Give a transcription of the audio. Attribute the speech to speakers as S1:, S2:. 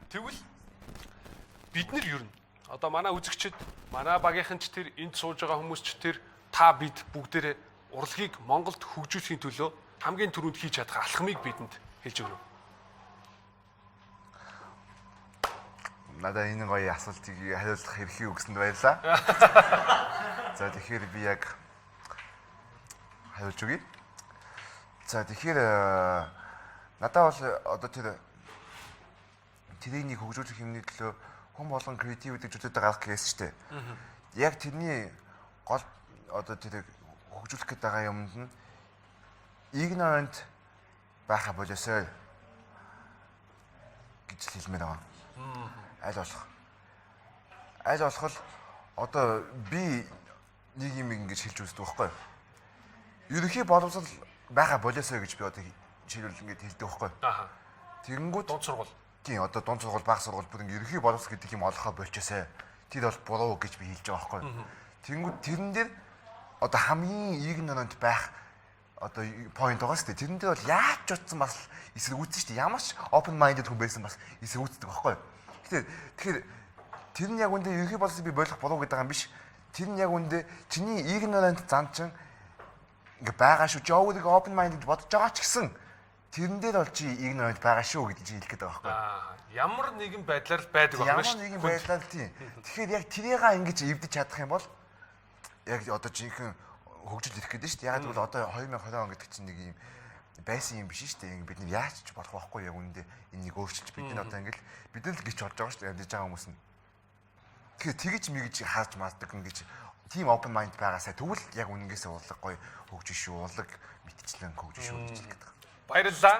S1: Тэгвэл бид нар юу н одоо манай үзэгчид, манай багийнхан ч тэр энд сууж байгаа хүмүүс ч тэр та бид бүгдээрээ урлагийг Монголд хөгжүүлэхийн төлөө хамгийн түрүүнд хийж чадах алхмыг бидэнд хэлж өгнө.
S2: Надаа энэ гоё асуултыг хариулах эрхийг өгсөнд баярлалаа. За тэгэхээр би яг хариулж өгье. За тэгэхээр надаа бол одоо тэрийг хөгжүүлэх юмны төлөө хүн болгон креатив гэдэг зүйлүүд гаргах гэсэн шүү дээ. Яг тэрний гол одоо тэр хөгжүүлэх гэдэг байгаа юмд нь ignorant байха болосоо гэж хэлмээр байгаа. Аль болох л одоо би нэг юм ингэж хэлж үздэг байхгүй юу? Ерөнхий боловсрол байха болосоо гэж би одоо жишээлбэл ингэж хэлдэг байхгүй юу?
S1: Аа.
S2: Тэгэнгүүт
S1: Дунд сургууль.
S2: Тийм одоо дунд сургууль, бага сургууль бүр ингэ ерөнхий боловсрол гэдэг юм олохоо болчихосоо. Тэр бол буруу гэж би хэлж байгаа байхгүй юу? Тэгэнгүүт тэрэн дээр одоо хамгийн ignorant байх одоо point байгаа шүү дээ. Тэрэн дээр бол яаж ч утсан бас эсэргүүцсэн шүү дээ. Ямар ч open minded хүн байсан бас эсэргүүцдэг байхгүй юу? Тэгэхээр тэр нь яг үндэ ерөнхий боловсрол би болох болов гэдэг юм биш. Тэр нь яг үндэ чиний ignorant зан чин ингээ байгаа шүү. Жовыг open minded бодож байгаа ч гэсэн тэрэн дээр бол чи ignorant байгаа шүү гэдэг чинь хэлэх гээд байгаа байхгүй юу?
S1: Аа. Ямар нэгэн байдлаар л байдаг байна шүү.
S2: Ямар нэгэн байдлаар тийм. Тэгэхээр яг тэрийгээ ингэж эвдэж чадах юм бол яг одоо жинхэнэ хөгжил ирэх гэдэг шүү дээ. Яг тэгвэл одоо 2020 он гэдэг чинь нэг юм байсан юм биш шүү дээ. Бид нар яаж ч болох байхгүй яг үүндээ энийг өөрчилж бид нар одоо ингээл бид нар л гэж болж байгаа шүү дээ. Амьдж байгаа хүмүүс нь. Тэгэхээр тэгэж мэгж хааж мaalдаг ингэж team open mind байгаасаа тэгвэл яг үнэнгээсээ урлаг гоё хөгжиж шүү. Урлаг мэтчлэн хөгжиж шүү гэж хэлдэг.
S1: Баярлалаа.